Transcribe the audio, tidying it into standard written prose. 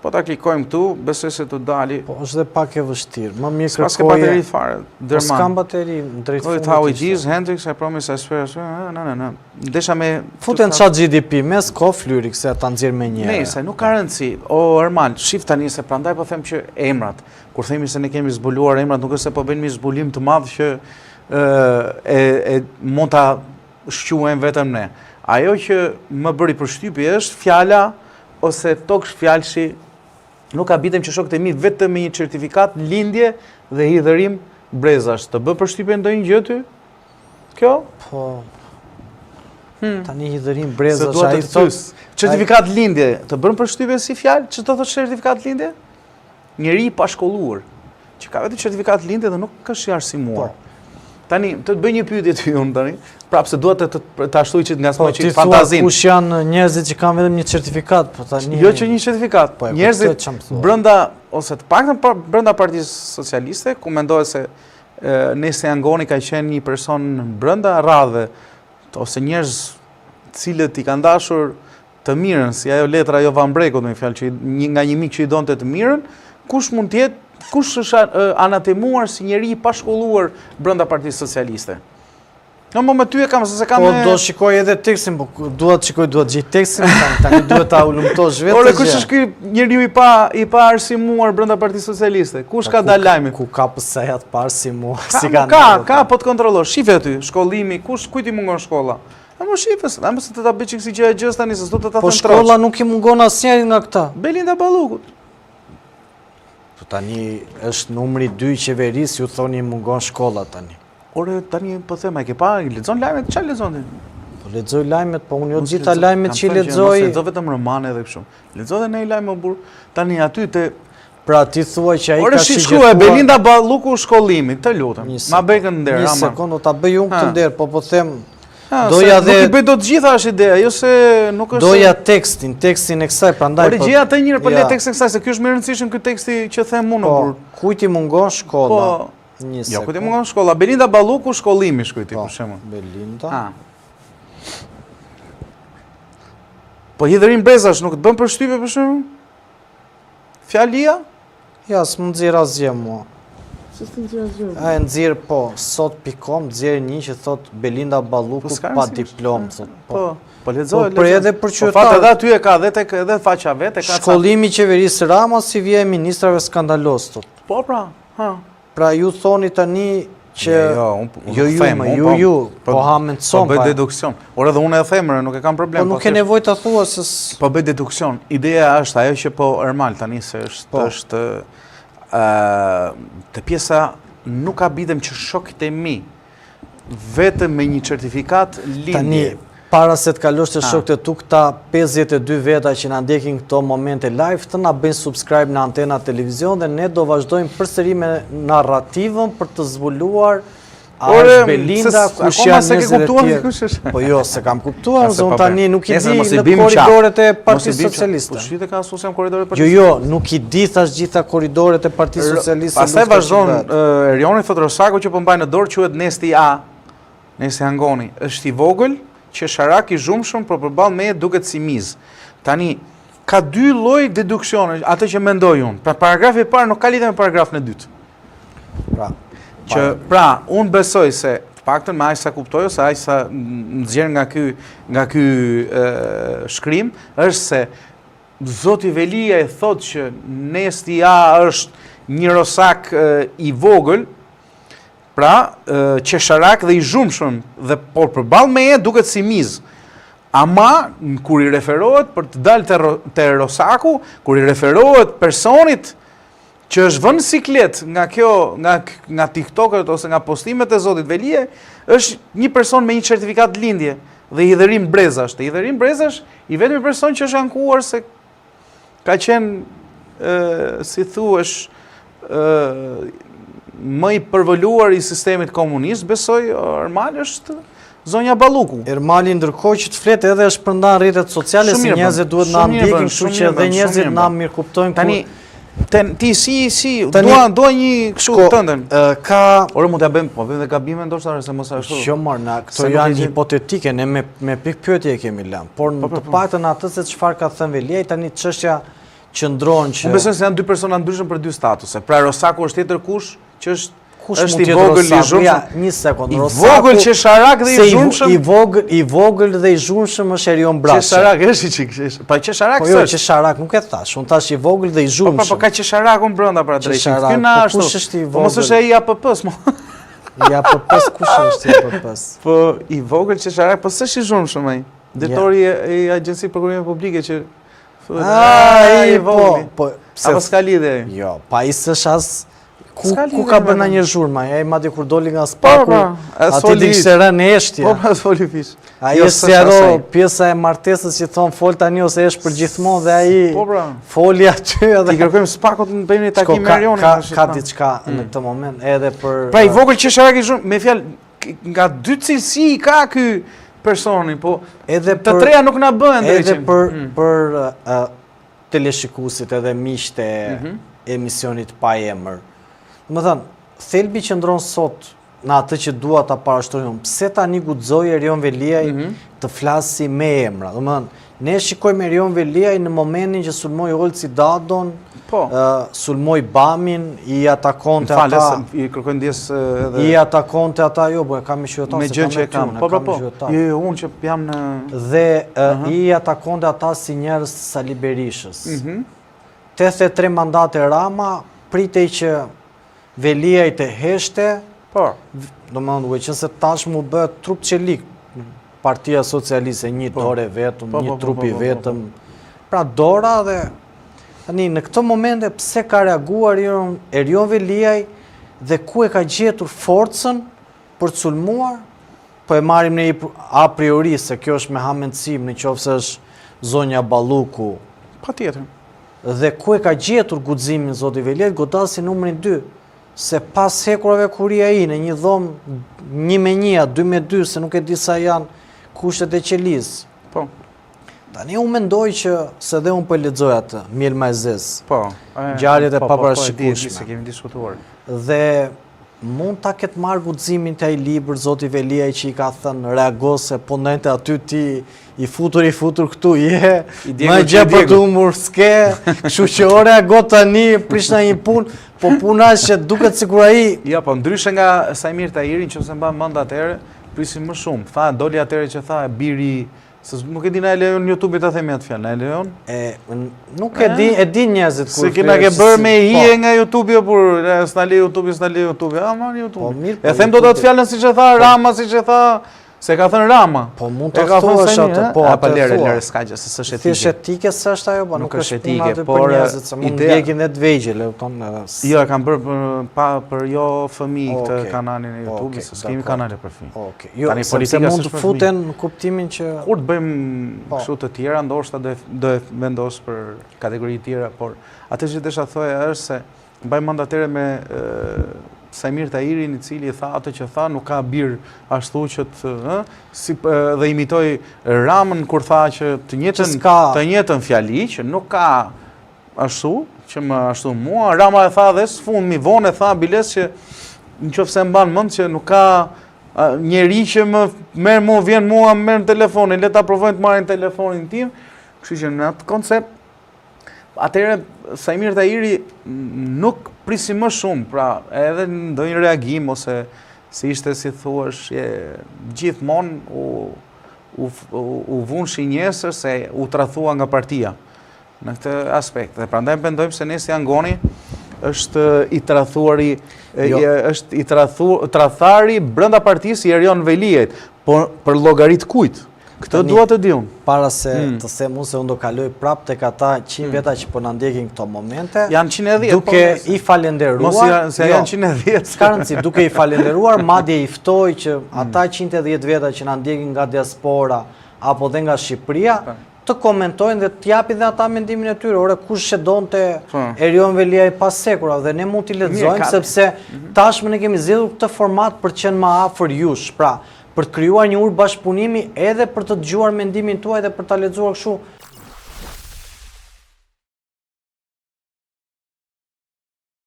Po ta klikojmë këtu, besoj se të dali. Po është dhe pak e vështirë. Më mirë kërkoje. S'ka bateri fare. Po s'kam bateri drejt fundit. How it is, Hendrix, I promise, I swear. No. Ndesha me futen ChatGPT mes ko flyrik se ta nxjerr me një. Nëse nuk ka rëndësi. O Ermal, shif tani se prandaj po them që emrat, kur themi se ne kemi zbuluar emrat, nuk është se po bëjmë zbulim të madh që mund ta shquajmë vetëm ne. Ajo që më bëri përshtypje është fjala ose toksh fjalëshi, nuk habitem që shokët e mi vetëm me një certifikat lindje dhe hidhërim brezash. Të bë përshtypje ndonjë gjë ty? Kjo? Po. Tani hidhërim brezash ai thotë certifikat lindje, të bën përshtypje si fjalë? Ç'do thotë certifikat lindje? Njeri i pashkolluar, që ka vetëm certifikat lindje dhe nuk është i arsimuar. Tani, të bëj një pyetje ty unë tani, prapë se dua të ashtoj që nga smoj që fantazin. Kush janë njerëzit që kanë vetëm një certifikat, po tani. Jo që një certifikat, njerëzit brenda ose të paktën brenda Partisë Socialiste, ku mendohet se Nesi Angoni ka qenë një person brenda radhëve, ose njerëz cilët i kanë dashur të mirën, si ajo letra ajo Van Brekut, me fjalë që nga një mik që i donte të mirën, kush mund të jetë kush është anatemuar si njeri i pashkolluar brenda Partisë Socialiste? No, më ty e kam se kam. Po do shikoj edhe tekstin, po duhet gjej tekstin, tani duhet ta ulumtosh vetë. Ore, kush është ky njeriu i pa arsimuar brenda Partisë Socialiste? Kush ka dalë lajmin? Ku ka pësejat pa arsimuar? Ka, po të kontrollosh. Shife aty, shkollimi, kujt i mungon shkolla? Më shifes, më se të ta bëj çiksi gjë e gjës tani se s'do të ta them. Po shkolla nuk i mungon asnjëri nga këta. Belinda Ballukut. Tani është numri 2 i qeverisë, ju thoni mungon shkolla tani. Ore, tani po them, ai ke pa, lexon lajmet, çfarë lexon ti? Po lexoj lajmet, po unë jo të gjitha lajmet që lexoj. Mos lexo vetëm romane edhe kështu. Lexo edhe një lajm më burr. Tani aty te pra ti thuaj që ai ka shigjetuar. Ore, shkruaj Belinda Balluku shkollimi, të lutem. Ma bekën nder, ama. Një sekond, do ta bëj unë këtë nder, po them doja dhe nuk i bëj dot gjitha është ideja, jo se nuk është. Doja tekstin e kësaj, prandaj. Ore, gjej atë njëherë po le tekstin e kësaj, se ky është më i rëndësishëm ky teksti që them unë burr. Kujt i mungon shkolla? Një sekond. Jo, kujt i mungon shkolla? Belinda Balluku shkollimi shkruaj ti për shembull. Belinda. Po hidhërim brezash nuk të bën përshtypje për shembull? Fjalia? Ja, s'më nxjerr asgjë mua. A e nxjerr po, sot.com, nxjerr një që thot Belinda Balluku pa diplomë, thot. Po lexoj. Po edhe për qytetar. Po fat edhe aty e ka edhe faqa vetë, ka. Shkollimi i qeverisë Rama si vjen e ministrave skandalos, thot. Po pra, Pra ju thoni tani që ju po hamendson. Po bëj deduksion. Ore edhe unë e them, nuk e kam problem. Po nuk e nevojë ta thua se po bëj deduksion. Ideja është ajo që po Ermal tani se është të pjesa nuk habitem që shokët e mi vetëm me një certifikat lindje. Tani, para se të kalosh të shokët e tu, këta 52 veta që na ndjekin këto momente live, të na bëjnë subscribe në Antena Televizion dhe ne do vazhdojmë përsëri me narrativën për të zbuluar a është Belinda, kush janë njerëzit e tjerë. Po jo, se kam kuptuar, zonë tani nuk i di në korridoret e Partisë Socialiste. Po shite ka asociacion korridoret e Partisë Socialiste. Jo, nuk i di thash gjitha korridoret e Partisë Socialiste. Pastaj vazhdon Erioni Fotrosaku që po mbaj në dorë, quhet Nesti A. Nesti Angoni. Është i vogël, qesharak i zhumshëm, por përballë meje duket si miz. Tani ka dy lloj deduksione, atë që mendoj unë. Pra paragrafi i parë nuk ka lidhje me paragrafin e dytë. Pra, unë besoj se paktën me aq sa kuptoj ose aq sa nxjerr nga ky shkrim është se Zoti Velia e thotë që Nesti A është një rosak i vogël, pra qesharak dhe i zhumshëm dhe por përballë meje duket si miz. Ama kur i referohet për të dalë te rosaku, kur i referohet personit që është vënë siklet nga TikTokët ose nga postimet e Zotit Velie, është një person me një certifikat lindje dhe i hidhërim brezash. Te i hidhërim brezash i vetmi person që është ankuar se ka qenë, si thuesh, më i përvoluar i sistemit komunist, besoj, Ermal është zonja Balluku. Ermali ndërkohë që të flet edhe është përndan rrjetet sociale se njerëzit duhet na ndjekin, kështu që edhe njerëzit na mirë kuptojnë. Tani ti dua një kështu tëndën. Ore mund t'ja bëjmë, po bëjmë dhe gabime ndoshta se mos ashtu. Jo marr, këto janë hipotetike, ne me pikë pyetje kemi lënë. Por në të paktën atë se çfarë ka thënë Velia, tani çështja qëndron që... Unë besoj se janë dy persona ndryshëm për dy statuse. Pra Rosaku është tjetër kush që është Kush i vogël i zhurmshëm. Ja, një sekond. I vogël qesharak dhe i zhurmshëm. I vogël dhe i zhurmshëm është Erion Braçi. Qesharak është i çik. Pa qesharak s'është. Po jo, qesharak nuk e thash. Unë thash i vogël dhe i zhurmshëm. Po ka qesharakun brenda pra drejtë. Ky na ashtu. Kush është i vogël? Po mos është ai APP-s mo. I APP-s kush është i APP-s? Po i vogël qesharak, po s'është i zhurmshëm ai. Drejtori i Agjencisë për Kurrimin Publike që ai po apo s'ka lidhje. Jo, pa i s'është as ku ka bërë një zhurmë, ai madje kur doli nga spaku, aty dikse rënë eshtja. Po pas foli fish. Ai është ajo pjesa e martesës që thon fol tani ose është për gjithmonë dhe ai foli aty edhe i kërkojmë spakut në bëjmë një takim me Erionin. Ka diçka në këtë moment edhe për pra i vogël qesharak i zhurmë, me fjalë nga dy cilësi ka ky personi, po edhe të treja nuk na bëhen drejtë. Edhe për teleshikuesit edhe miqtë e emisionit pa emër. Më thënë, thelbi që ndronë sot në atë që dua ta parashtrojmë, pse tani guxoi Erion Veliaj të flasi me emra? Më thënë, ne shikojmë Erion Veliaj në momentin që sulmoi Olci Dadon, sulmoi Bamin, i atakonte ata... i kërkoj ndjes edhe... I atakonte ata, jo, e kam i qytetar, me gjë që e kam, po, jo, unë që jam në... Dhe i atakonte ata si njerëz të Sali Berishës. 83 mandate Rama, pritej që Veliaj të heshte, do më duke që se tash mu bëhet trup qelik, Partia Socialiste, një dore vetëm, një trupi vetëm, pra dora dhe, në këtë momente pse ka reaguar Erion Veliaj dhe ku e ka gjetur forcën për të sulmuar, po e marim në a priori se kjo është me hamendësim në qoftë se është zonja Balluku. Pa tjetër. Dhe ku e ka gjetur guximin zoti Veliaj, godasi numrin 2. Se pas hekurave kuria i në një dhomë 1-1, 2-2, se nuk e di sa janë kushtet e qelis. Po. Tani unë mendoj që se dhe unë për lexoj atë, Miel Majzes. Po. Ngjarjet e paparashikueshme. Se kemi diskutuar. Dhe mund ta ketë marrë guximin të ai libër zoti Veliaj që i ka thënë reago se po ndajte aty ti i futur këtu je, më gjë për të humur s'ke, kështu që o reago tani, prish na një punë, po puna është që duket sikur ai... Ja, po ndryshe nga Sajmir Tahiri, nëse mban mend atëherë, prisim më shumë. Tha, doli atëherë që tha biri, nuk e di na e lejon në YouTube ta themi atë fjalë, na e lejon? Nuk e di njerëzit kur. Se kena ke bërë me hije nga YouTube, por s'na le YouTube, a marr YouTube. E them dot atë fjalën siç e tha Rama, siç e tha se ka thënë Rama. Po mund të thuash atë, po atë lere s'ka gjë, se s'është etike. Thjesht etike s'është ajo, po nuk është etike, por njerëzit se mund ndjekin edhe të vegjël, e kupton? Jo, e kam bërë për jo fëmijë këtë kanalin e YouTube, se s'kemi kanale për fëmijë. Okej. Jo, sepse mund të futen në kuptimin që kur të bëjmë kështu të tjera, ndoshta do e vendos për kategori të tjera, por atë që desha thoja është se mbaj mend atëre me Sajmir Tahirin, i cili tha atë që tha, nuk ka birë ashtu që dhe imitoi Ramën kur tha që të njëjtën fjali, që nuk ka ashtu, që më ashtu mua. Rama e tha dhe s'fund mi vonë e tha biles që nëse mban mend që nuk ka njeri që më merr mua, vjen mua, më merr telefonin, le ta provojnë të marrin telefonin tim. Kështu që në atë koncept atëherë Sajmir Tahiri nuk prisi më shumë, pra edhe ndonjë reagim ose si ishte si thuash, gjithmonë u vun shinjesër se u tradhua nga partia në këtë aspekt. Dhe prandaj mendojmë se Nesi Angoni është i tradhuari, është i tradhari brenda partisë i Erion Veliajt, por për llogarit kujt? Këtë dua të di unë. Para se të them unë se unë do kaloj prapë tek ata 100 veta që po na ndjekin këto momente. Janë 110. Duke i falenderuar. Mos se janë 110. S'ka rëndësi, duke i falenderuar, madje i ftoj që ata 110 veta që na ndjekin nga diaspora apo dhe nga Shqipëria të komentojnë dhe të japin dhe ata mendimin e tyre. Ore kush e donte Erion Veliaj pas sekura dhe ne mund t'i lexojmë sepse tashmë ne kemi zgjedhur këtë format për të qenë më afër jush. Pra, për të krijuar një urë bashkëpunimi edhe për të dëgjuar mendimin tuaj dhe për ta lexuar kështu